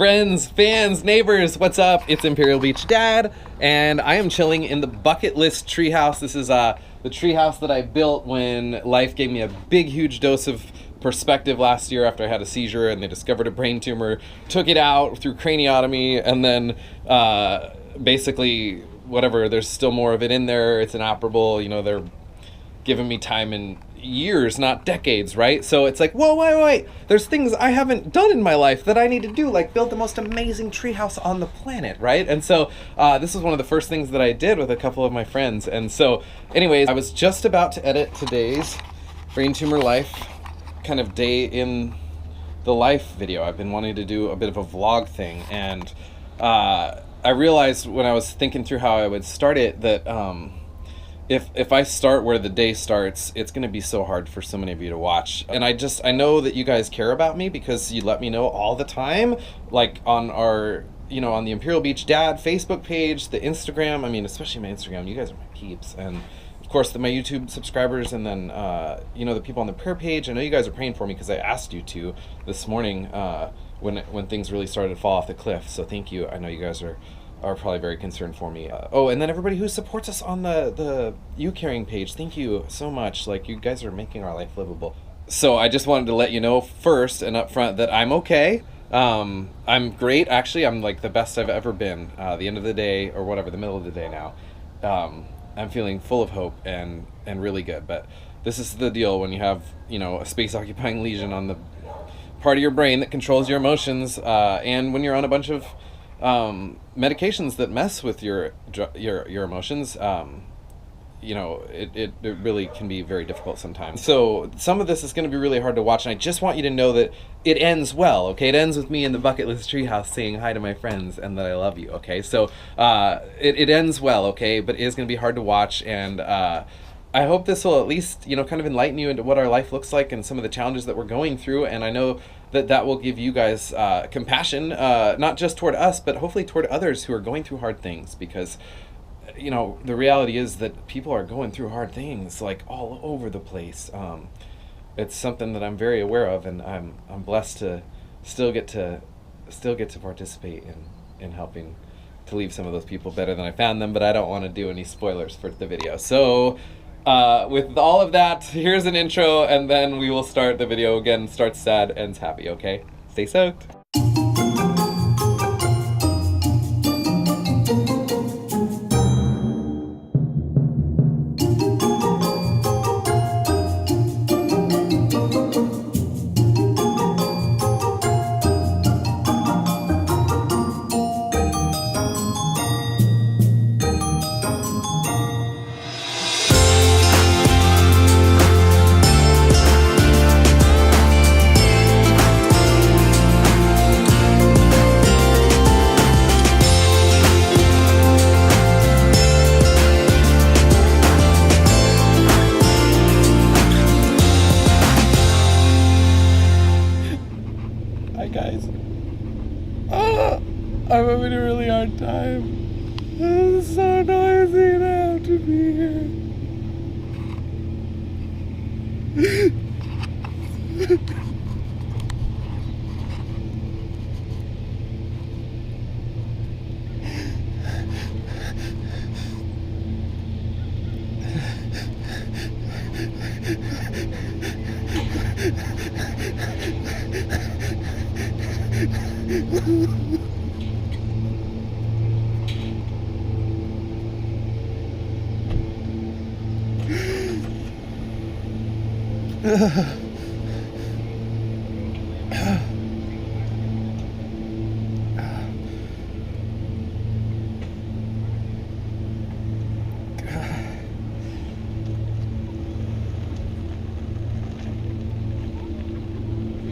Friends, fans, neighbors, what's up? It's Imperial Beach Dad, and I am chilling in the bucket list treehouse. This is the treehouse that I built when life gave me a big, huge dose of perspective last year after I had a seizure and they discovered a brain tumor, took it out through craniotomy, and then basically, whatever, there's still more of it in there. It's inoperable, you know, they're giving me time in years, not decades, right? So it's like, whoa, wait, there's things I haven't done in my life that I need to do, like build the most amazing treehouse on the planet, right? And so this was one of the first things that I did with a couple of my friends. And so anyways, I was just about to edit today's brain tumor life kind of day in the life video. I've been wanting to do a bit of a vlog thing, and I realized when I was thinking through how I would start it that if I start where the day starts, it's going to be so hard for so many of you to watch. And I know that you guys care about me because you let me know all the time, like on our, you know, on the Imperial Beach Dad Facebook page, the Instagram. I mean, especially my Instagram, you guys are my peeps. And of course, my YouTube subscribers, and then, you know, the people on the prayer page. I know you guys are praying for me because I asked you to this morning when things really started to fall off the cliff. So thank you. I know you guys are probably very concerned for me. Oh, and then everybody who supports us on the You Caring page, thank you so much. Like, you guys are making our life livable. So I just wanted to let you know first and up front that I'm okay. I'm great, actually. I'm like the best I've ever been. The end of the day, or whatever, the middle of the day now. I'm feeling full of hope and really good. But this is the deal when you have, you know, a space-occupying lesion on the part of your brain that controls your emotions, and when you're on a bunch of medications that mess with your emotions, you know, it really can be very difficult sometimes. So some of this is going to be really hard to watch, and I just want you to know that it ends well, okay? It ends with me in the bucket list treehouse saying hi to my friends and that I love you, okay? So it ends well, okay? But it is going to be hard to watch, and I hope this will at least, you know, kind of enlighten you into what our life looks like and some of the challenges that we're going through. And I know that will give you guys compassion, not just toward us, but hopefully toward others who are going through hard things. Because, you know, the reality is that people are going through hard things, like all over the place. It's something that I'm very aware of, and I'm blessed to still get to participate in helping to leave some of those people better than I found them. But I don't want to do any spoilers for the video. So with all of that, here's an intro, and then we will start the video again. Starts sad, ends happy, okay? Stay soaked. Guys, I'm having a really hard time. It's so noisy now to be here.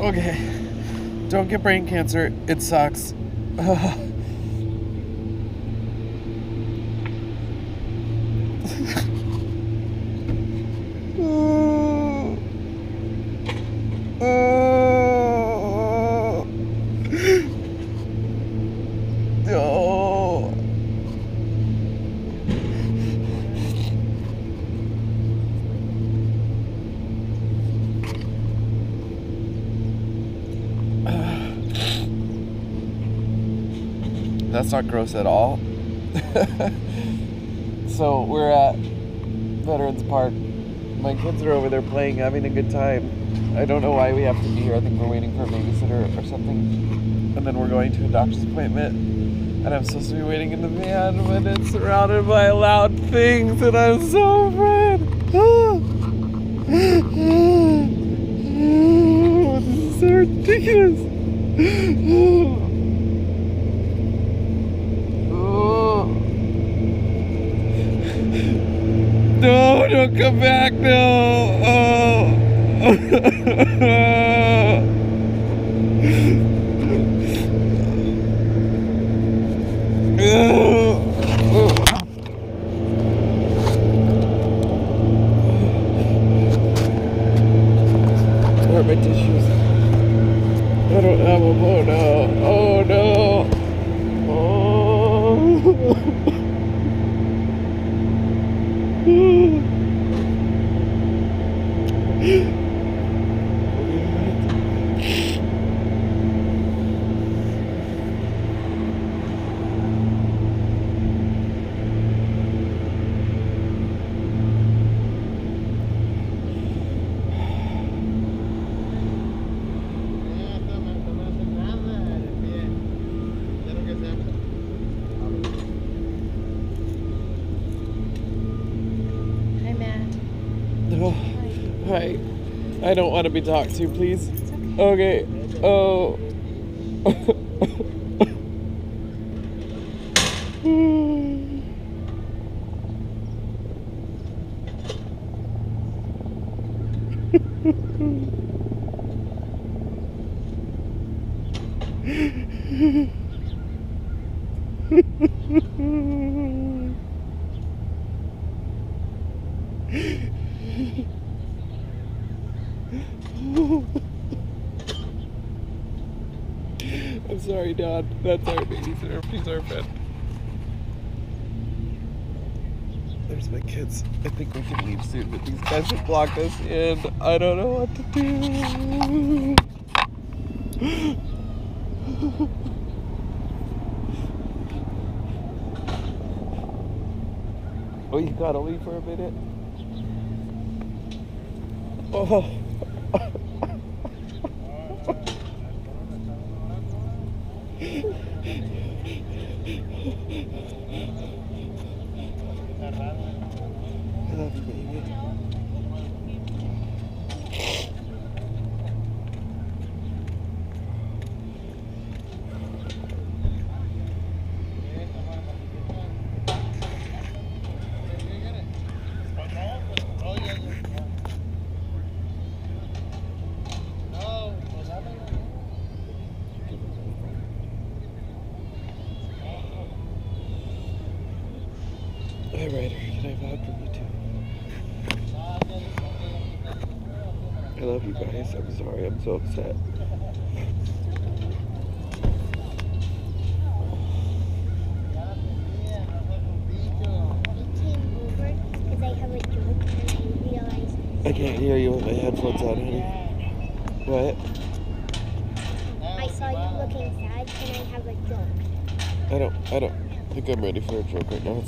Okay, don't get brain cancer. It sucks. That's not gross at all. So we're at Veterans Park. My kids are over there playing, having a good time. I don't know why we have to be here. I think we're waiting for a babysitter or something. And then we're going to a doctor's appointment. And I'm supposed to be waiting in the van, but it's surrounded by loud things, and I'm so afraid. This is so ridiculous. No, don't come back, no. Where are my tissues? I don't have them. Oh no. Oh no. Oh, hi. I don't want to be talked to, please. Okay. Oh. I'm sorry, Dad. That's our babysitter. She's our friend. There's my kids. I think we can leave soon, but these guys have blocked us in. I don't know what to do. Oh, you gotta leave for a minute? Oh. I love you, baby. Hey, Ryder, can I have a hug from you too? I love you guys. I'm sorry. I'm so upset. I can't hear you with my headphones on, honey. What? I saw you looking sad. Can I have a joke? I don't think I'm ready for a joke right now.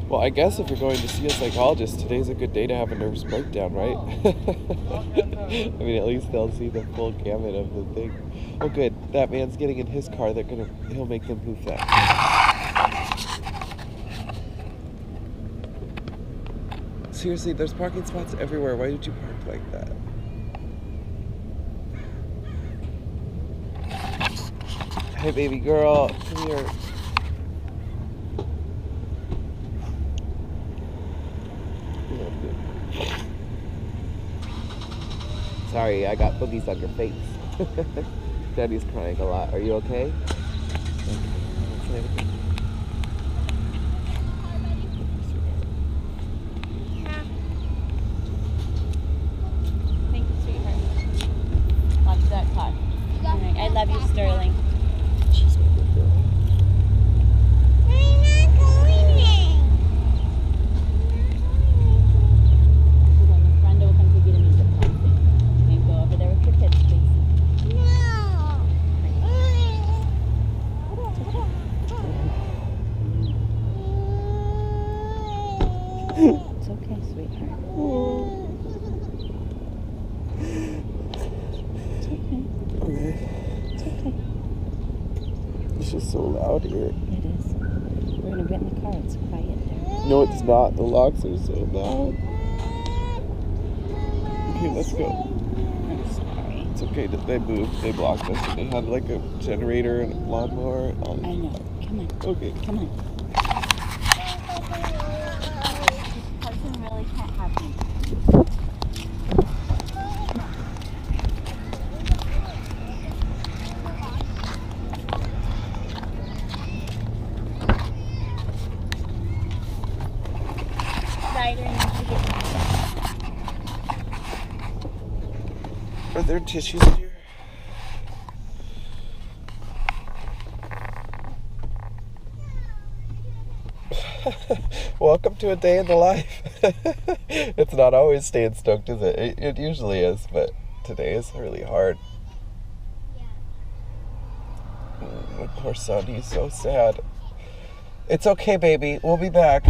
Well, I guess if you're going to see a psychologist, today's a good day to have a nervous breakdown, right? I mean, at least they'll see the full gamut of the thing. Oh, good. That man's getting in his car. He'll make them move that. Seriously, there's parking spots everywhere. Why did you park like that? Hey, baby girl, come here. Sorry, I got boogies on your face. Daddy's crying a lot. Are you okay? Okay. Thank you, sweetheart. Lots of that talk. I love you, Sterling. She's a good girl. I'm not going in. It's okay, sweetheart. It's okay. Okay. It's okay. It's just so loud here. It is. We're gonna get in the car. It's quiet there. No, it's not. The locks are so loud. Okay, let's go. I'm sorry. It's okay that they moved. They blocked us. And they had like a generator and a lawnmower on. I know. Come on. Okay. Come on. This person really can't have me. Are there tissues in here? Welcome to a day in the life. It's not always staying stoked, is it? It usually is, but today is really hard. My poor son, he's so sad. It's okay, baby. We'll be back.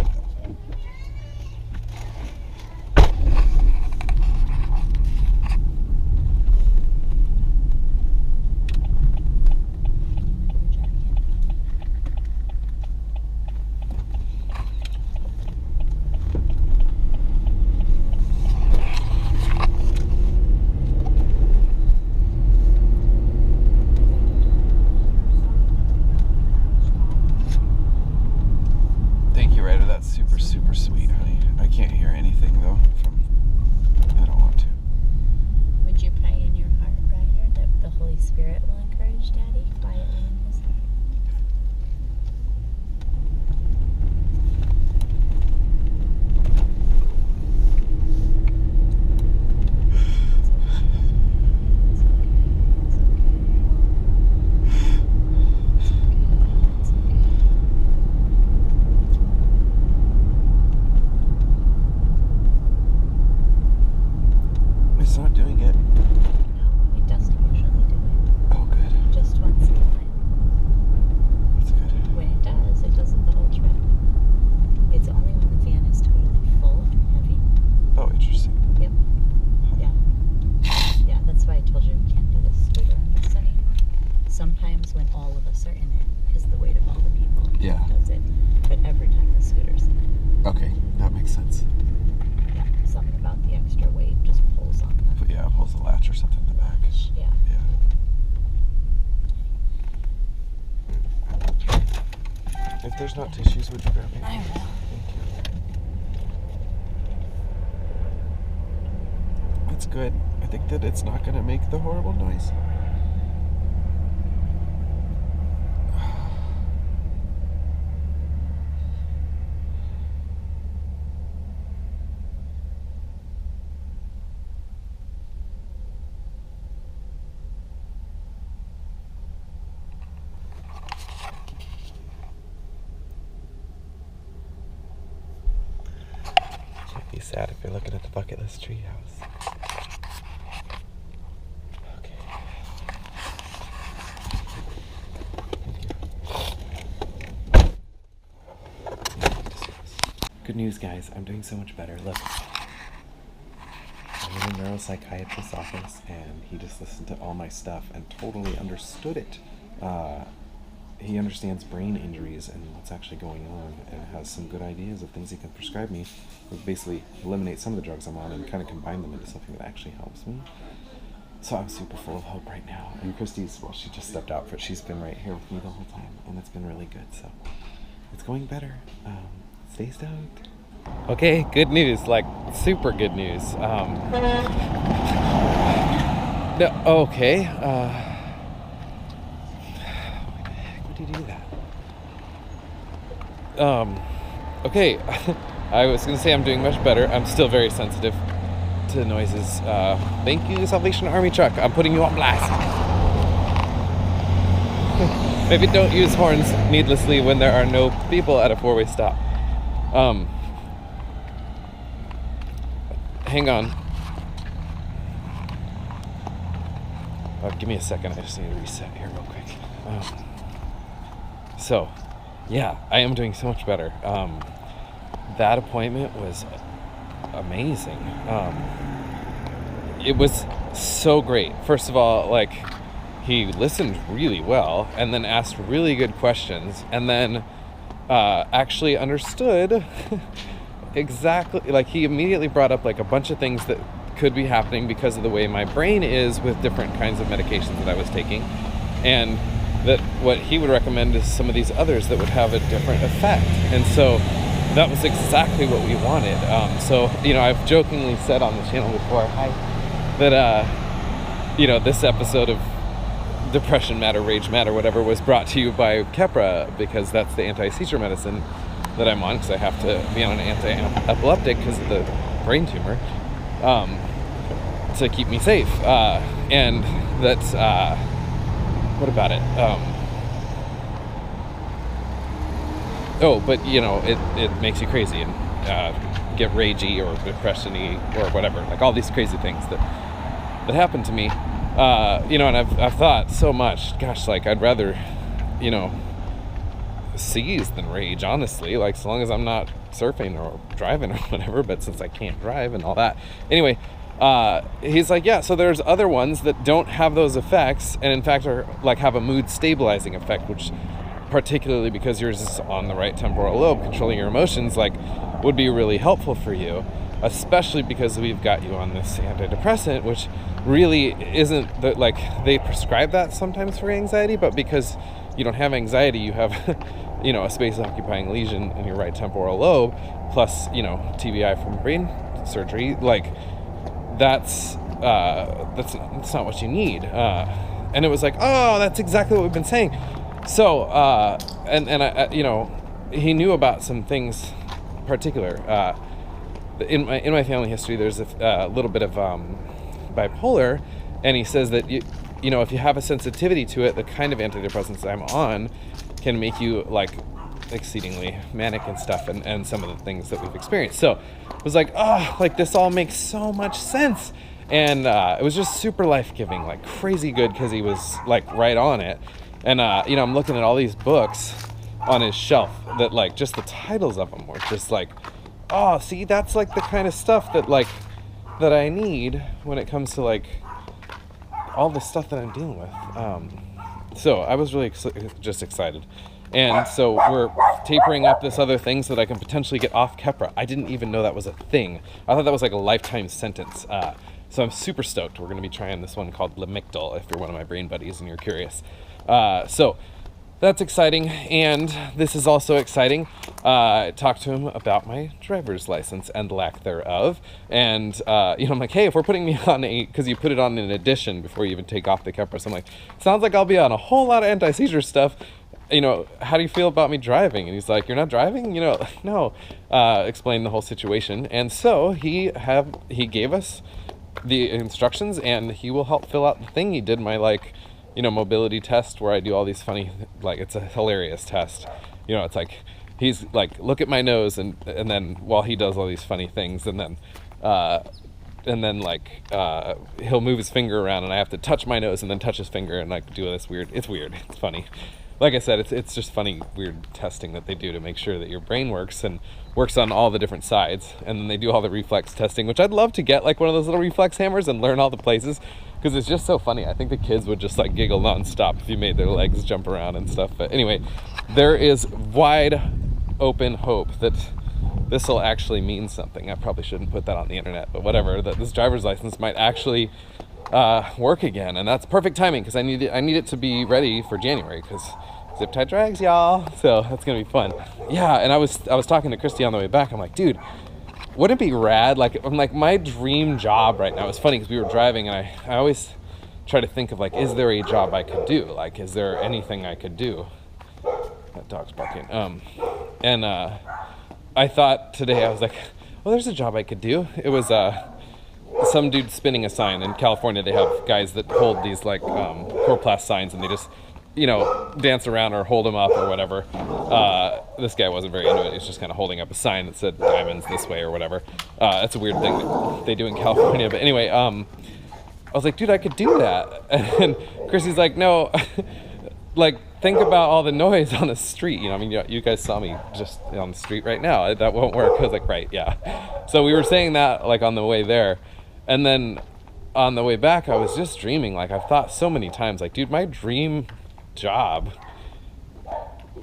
Super sweet, honey. I can't hear anything though. I don't want to. Would you pray in your heart, Ryder, that the Holy Spirit will encourage Daddy quietly in his heart? It's not doing it. No, it doesn't usually do it. Oh, good. Just once in a while. That's good. When it does, it doesn't the whole trip. It's only when the fan is totally full and heavy. Oh, interesting. Yep. Yeah. Yeah, that's why I told you we can't do this scooter on this anymore. Sometimes when all of us are in it, because the weight of all the people Yeah. does it. But every time the scooter's in it. Okay, that makes sense. Yeah, something about the extra weight just pulls on them. But yeah, it pulls the latch or something in the back. Yeah. Yeah. If there's not tissues, would you grab me? I will. Thank you. That's good. I think that it's not going to make the horrible noise. Be sad if you're looking at the bucket list treehouse. Okay. Good news, guys. I'm doing so much better. Look. I'm in a neuropsychiatrist's office, and he just listened to all my stuff and totally understood it. He understands brain injuries and what's actually going on, and has some good ideas of things he can prescribe me. Basically eliminate some of the drugs I'm on and kind of combine them into something that actually helps me. So I'm super full of hope right now. And Christy's, well, she just stepped out, but she's been right here with me the whole time, and it's been really good. So it's going better. Stay stoked. Okay, good news, like super good news. No, okay. Do that. Okay. I was gonna say I'm doing much better. I'm still very sensitive to noises. Thank you, Salvation Army truck. I'm putting you on blast. Maybe don't use horns needlessly when there are no people at a four-way stop. Hang on. Give me a second. I just need to reset here real quick. So, yeah, I am doing so much better. that appointment was amazing. It was so great. First of all, like, he listened really well and then asked really good questions and then actually understood exactly, like, he immediately brought up like a bunch of things that could be happening because of the way my brain is with different kinds of medications that I was taking, and that what he would recommend is some of these others that would have a different effect. And so that was exactly what we wanted. So, you know, I've jokingly said on the channel before that you know, this episode of Depression Matter, Rage Matter, whatever, was brought to you by Keppra, because that's the anti-seizure medicine that I'm on, because I have to be on an anti-epileptic because of the brain tumor, to keep me safe. And that's, what about it? Oh, but, you know, it makes you crazy and get ragey or depression-y or whatever, like all these crazy things that happened to me. You know, and I've thought so much, gosh, like, I'd rather, you know, seize than rage, honestly, like, so long as I'm not surfing or driving or whatever, but since I can't drive and all that. Anyway, he's like, yeah, so there's other ones that don't have those effects, and in fact are, like, have a mood stabilizing effect, which, particularly because yours is on the right temporal lobe, controlling your emotions, like, would be really helpful for you, especially because we've got you on this antidepressant, which really isn't the, like, they prescribe that sometimes for anxiety, but because you don't have anxiety, you have you know, a space occupying lesion in your right temporal lobe, plus, you know, TBI from brain surgery, like, that's not what you need. And it was like, oh, that's exactly what we've been saying. So and I, you know, he knew about some things particular. In my family history, there's a little bit of bipolar, and he says that you know, if you have a sensitivity to it, the kind of antidepressants I'm on can make you, like, exceedingly manic and stuff, and some of the things that we've experienced. So it was like, oh, like, this all makes so much sense. And it was just super life-giving, like crazy good, because he was, like, right on it. And you know, I'm looking at all these books on his shelf that, like, just the titles of them were just like, oh, see, that's like the kind of stuff that, like, that I need when it comes to, like, all the stuff that I'm dealing with. So I was really just excited. And so we're tapering up this other thing so that I can potentially get off Keppra. I didn't even know that was a thing. I thought that was like a lifetime sentence. So I'm super stoked. We're going to be trying this one called Lamictal, if you're one of my brain buddies and you're curious. So that's exciting. And this is also exciting. I talked to him about my driver's license and lack thereof. And, you know, I'm like, hey, if we're putting me on because you put it on in addition before you even take off the Keppra. So I'm like, sounds like I'll be on a whole lot of anti-seizure stuff. You know, how do you feel about me driving? And he's like, you're not driving? You know, no. Explain the whole situation. And so he gave us the instructions, and he will help fill out the thing. He did my, like, you know, mobility test where I do all these funny, like, it's a hilarious test. You know, it's like, he's like, look at my nose, and then while he does all these funny things, and then like, he'll move his finger around, and I have to touch my nose and then touch his finger and, like, do this weird, it's funny. Like I said, it's just funny, weird testing that they do to make sure that your brain works and works on all the different sides. And then they do all the reflex testing, which I'd love to get, like, one of those little reflex hammers and learn all the places, because it's just so funny. I think the kids would just, like, giggle nonstop if you made their legs jump around and stuff. But anyway, there is wide open hope that this will actually mean something. I probably shouldn't put that on the internet, but whatever, that this driver's license might actually work again. And that's perfect timing, because I need it to be ready for January, because zip tie drags, y'all. So that's gonna be fun. Yeah, and I was talking to Christy on the way back. I'm like, dude, wouldn't it be rad? Like, I'm like, my dream job right now. It's funny because we were driving, and I always try to think of, like, is there a job I could do? Like, is there anything I could do? That dog's barking. And I thought today, I was like, well, there's a job I could do. It was some dude spinning a sign. In California, they have guys that hold these, like, coroplast signs, and they just, you know, dance around or hold them up or whatever. This guy wasn't very into it. He was just kind of holding up a sign that said diamonds this way or whatever. That's a weird thing that they do in California. But anyway, I was like, dude, I could do that. And Chrissy's like, no, like, think about all the noise on the street. You know, I mean, you guys saw me just on the street right now. That won't work. I was like, right, yeah. So we were saying that, like, on the way there. And then on the way back, I was just dreaming. Like, I've thought so many times, like, dude, my dream job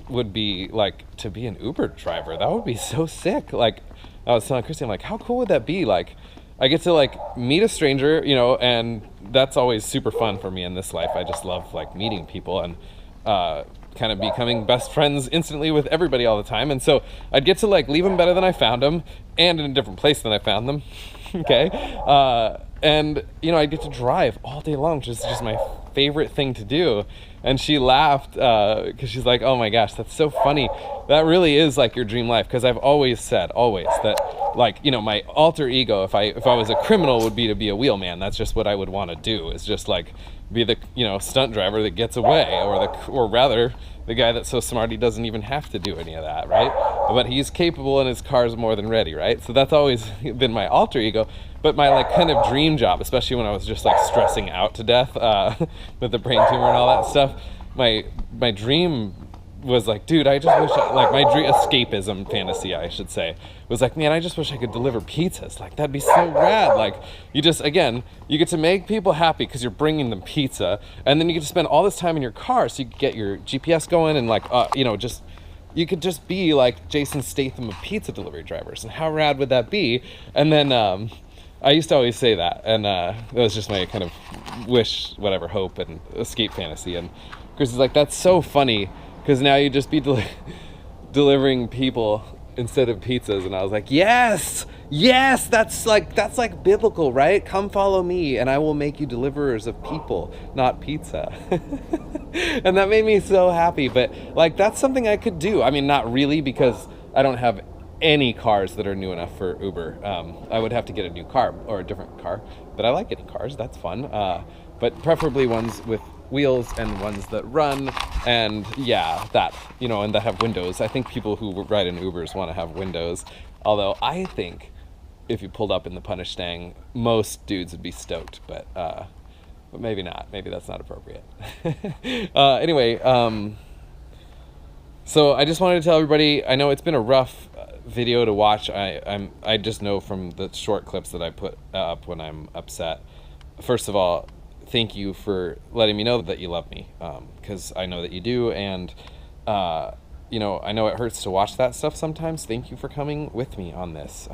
would be, like, to be an Uber driver. That would be so sick. Like, I was telling Christy, I'm like, how cool would that be? Like, I get to, like, meet a stranger, you know, and that's always super fun for me in this life. I just love, like, meeting people and kind of becoming best friends instantly with everybody all the time. And so I'd get to, like, leave them better than I found them and in a different place than I found them. Okay. And, you know, I get to drive all day long, which is just my favorite thing to do. And she laughed because she's like, oh my gosh, that's so funny. That really is like your dream life. Because I've always said, that, like, you know, my alter ego, if I was a criminal, would be to be a wheelman. That's just what I would want to do, is just, like, be the, you know, stunt driver that gets away, or rather the guy that's so smart he doesn't even have to do any of that, right? But he's capable and his car's more than ready, right? So that's always been my alter ego. But my, like, kind of dream job, especially when I was just, like, stressing out to death with the brain tumor and all that stuff, my dream was like, dude, I just wish my dream escapism fantasy, I should say, was like, man, I just wish I could deliver pizzas. Like, that'd be so rad. Like, you just, again, you get to make people happy because you're bringing them pizza, and then you get to spend all this time in your car so you can get your GPS going and, like, you know, just, you could just be like Jason Statham of pizza delivery drivers. And how rad would that be? And then I used to always say that, and that was just my kind of wish, whatever, hope and escape fantasy. And Chris is like, that's so funny, because now you just be delivering people instead of pizzas. And I was like, yes, that's like biblical, right? Come follow me and I will make you deliverers of people, not pizza. And that made me so happy. But, like, that's something I could do. I mean, not really, because I don't have any cars that are new enough for Uber. I would have to get a new car or a different car, but I like getting cars. That's fun. But preferably ones with wheels and ones that run, and that, you know, and that have windows. I think people who ride in Ubers want to have windows, although I think if you pulled up in the Punish Stang, most dudes would be stoked, but maybe not. Maybe that's not appropriate. Anyway, so I just wanted to tell everybody, I know it's been a rough video to watch. I just know from the short clips that I put up when I'm upset. First of all, thank you for letting me know that you love me, because I know that you do, and you know, I know it hurts to watch that stuff sometimes. Thank you for coming with me on this.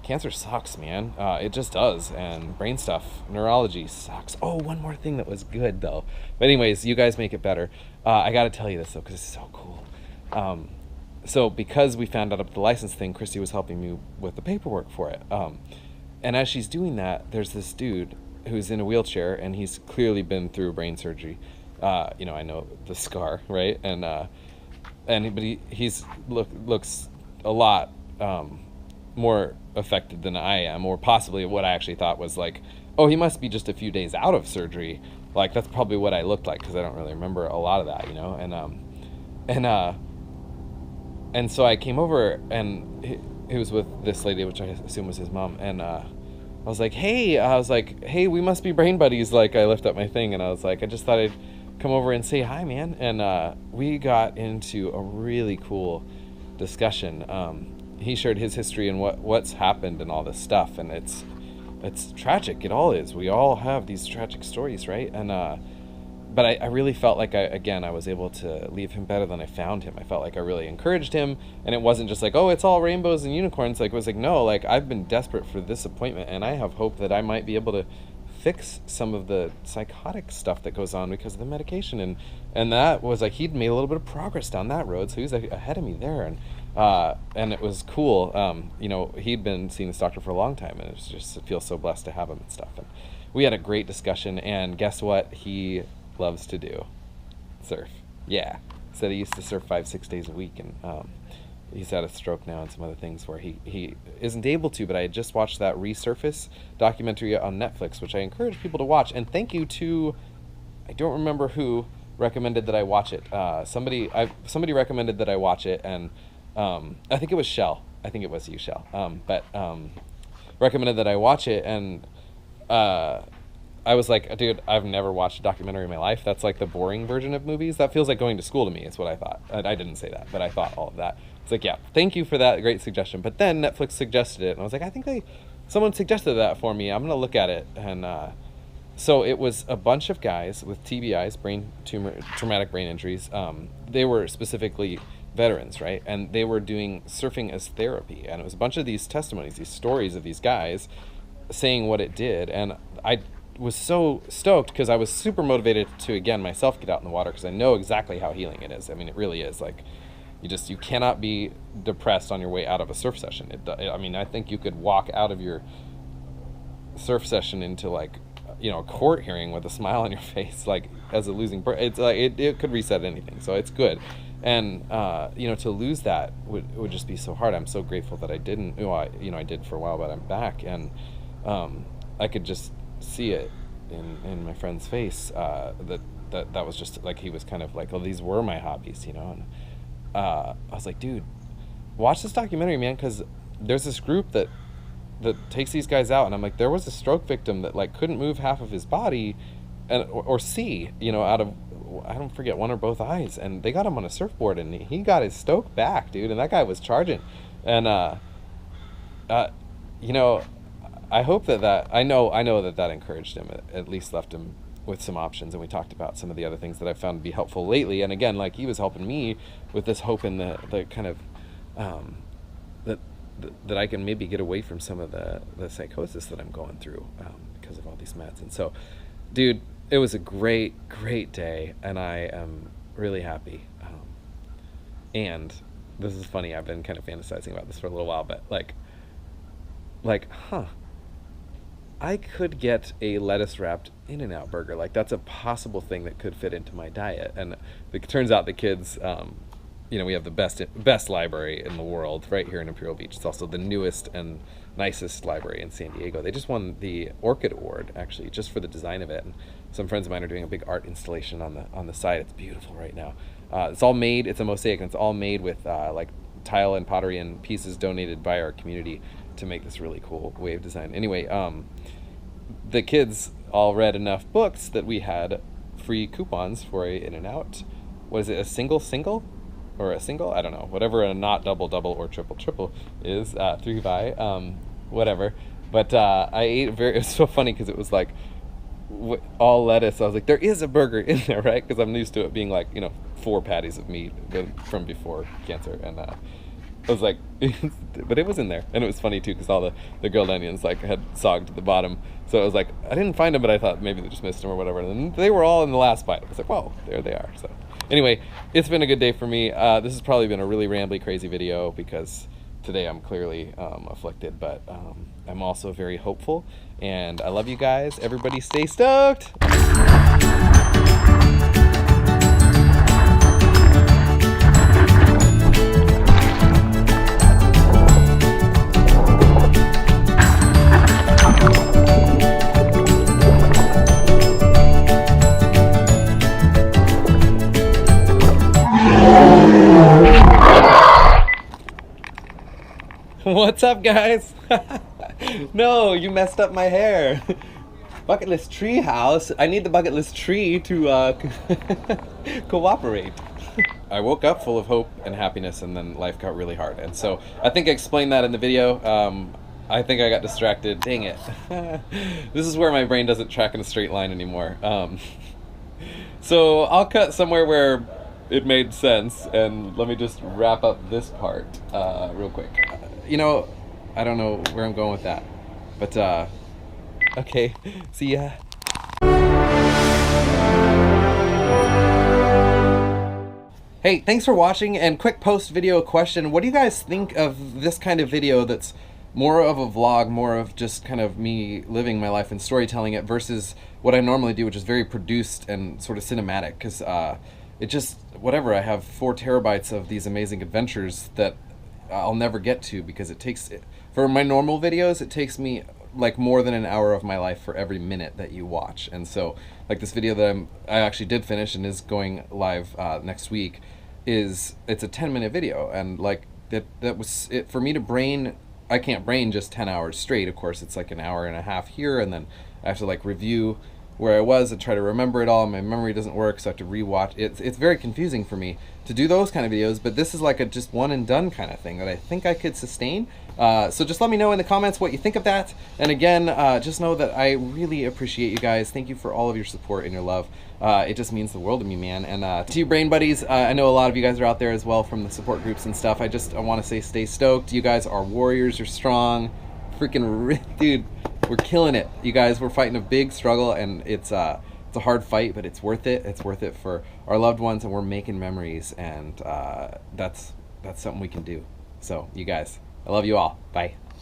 Cancer sucks, man. It just does, and brain stuff, neurology sucks. Oh, one more thing that was good, though. But anyways, you guys make it better. I gotta tell you this, though, because it's so cool. So because we found out about the license thing, Christy was helping me with the paperwork for it. And as she's doing that, there's this dude who's in a wheelchair, and he's clearly been through brain surgery. You know, I know the scar, right? But he's looks a lot more affected than I am, or possibly what I actually thought was like, oh, he must be just a few days out of surgery. Like, that's probably what I looked like, because I don't really remember a lot of that, you know. And so I came over, and he was with this lady, which I assume was his mom, and I was like, hey, we must be brain buddies. Like, I lift up my thing, and I was like, I just thought I'd come over and say hi, man. And we got into a really cool discussion. He shared his history and what's happened and all this stuff, and it's tragic. It all is. We all have these tragic stories, right? And but I really felt like I was able to leave him better than I found him. I felt like I really encouraged him, and it wasn't just like, oh, it's all rainbows and unicorns. Like, it was like, no, like, I've been desperate for this appointment, and I have hope that I might be able to fix some of the psychotic stuff that goes on because of the medication. And that was like, he'd made a little bit of progress down that road, so he was like ahead of me there. And it was cool. You know, he'd been seeing this doctor for a long time, and it feels so blessed to have him and stuff. And we had a great discussion, and guess what he loves to do? Surf. Yeah. Said he used to surf 5-6 days a week, and he's had a stroke now and some other things where he isn't able to. But I had just watched that Resurface documentary on Netflix, which I encourage people to watch. And thank you to, I don't remember who recommended that I watch it. Somebody recommended that I watch it, and I think it was Shell. I think it was you, Shell. But recommended that I watch it, and I was like, dude, I've never watched a documentary in my life. That's like the boring version of movies. That feels like going to school to me, is what I thought. I didn't say that, but I thought all of that. It's like, yeah, thank you for that great suggestion. But then Netflix suggested it, and I was like, I think someone suggested that for me. I'm going to look at it. And so it was a bunch of guys with TBIs, traumatic brain injuries. They were specifically veterans, right? And they were doing surfing as therapy. And it was a bunch of these testimonies, these stories of these guys saying what it did. And I was so stoked because I was super motivated to, again, myself get out in the water, because I know exactly how healing it is. I mean, it really is. Like, you cannot be depressed on your way out of a surf session. I mean, I think you could walk out of your surf session into, like, a court hearing with a smile on your face, like, as a losing it's like it could reset anything. So it's good. And to lose that would just be so hard. I'm so grateful that I didn't. I did for a while, but I'm back, and I could just see it in my friend's face, that was just like, he was kind of like, oh, these were my hobbies, and I was like, dude, watch this documentary, man, because there's this group that takes these guys out. And I'm like, there was a stroke victim that, like, couldn't move half of his body or see, out of, I don't forget, one or both eyes, and they got him on a surfboard, and he got his stoke back, dude, and that guy was charging. And I hope that I know that encouraged him, at least left him with some options. And we talked about some of the other things that I found to be helpful lately. And again, like, he was helping me with this hope in the kind of that I can maybe get away from some of the psychosis that I'm going through because of all these meds. And so, dude, it was a great day, and I am really happy. And this is funny, I've been kind of fantasizing about this for a little while, but like, I could get a lettuce wrapped In-N-Out burger. Like, that's a possible thing that could fit into my diet. And it turns out the kids, we have the best library in the world right here in Imperial Beach. It's also the newest and nicest library in San Diego. They just won the Orchid Award, actually, just for the design of it. And some friends of mine are doing a big art installation on the site. It's beautiful right now. It's all made, it's a mosaic, and it's all made with like tile and pottery and pieces donated by our community to make this really cool wave design. Anyway, the kids all read enough books that we had free coupons for a In-N-Out. Was it a single? Or a single? I don't know. Whatever a not double or triple is, 3 by, whatever. But I ate it was so funny because it was like all lettuce. I was like, there is a burger in there, right? Because I'm used to it being like, 4 patties of meat from before cancer. And I was like, but it was in there. And it was funny too, because all the grilled onions like had sogged to the bottom. So it was like, I didn't find them, but I thought maybe they just missed them or whatever. And they were all in the last bite. I was like, whoa, there they are. So anyway, it's been a good day for me. This has probably been a really rambly, crazy video because today I'm clearly afflicted, but I'm also very hopeful. And I love you guys. Everybody stay stoked. What's up, guys? No, you messed up my hair. Bucket list tree house. I need the bucket list tree to cooperate. I woke up full of hope and happiness, and then life got really hard. And so I think I explained that in the video. I think I got distracted. Dang it. This is where my brain doesn't track in a straight line anymore. So I'll cut somewhere where it made sense, and let me just wrap up this part real quick. I don't know where I'm going with that, but okay, see ya. Hey, thanks for watching, and quick post-video question. What do you guys think of this kind of video that's more of a vlog, more of just kind of me living my life and storytelling it versus what I normally do, which is very produced and sort of cinematic, because it just, whatever, I have 4 terabytes of these amazing adventures that I'll never get to because it takes, for my normal videos, it takes me like more than an hour of my life for every minute that you watch. And so like this video that I actually did finish and is going live next week, it's a 10-minute video, and like that was it for me to brain. I can't brain just 10 hours straight. Of course, it's like an hour and a half here, and then I have to like review where I was and try to remember it all. My memory doesn't work, so I have to rewatch. It's very confusing for me to do those kind of videos, but this is like a just one and done kind of thing that I think I could sustain. So just let me know in the comments what you think of that. And again, just know that I really appreciate you guys. Thank you for all of your support and your love. It just means the world to me, man. And to you brain buddies, I know a lot of you guys are out there as well from the support groups and stuff. I want to say stay stoked. You guys are warriors. You're strong. Freaking dude, we're killing it. You guys, we're fighting a big struggle, and it's a hard fight, but it's worth it. It's worth it for our loved ones, and we're making memories, and that's something we can do. So you guys, I love you all. Bye.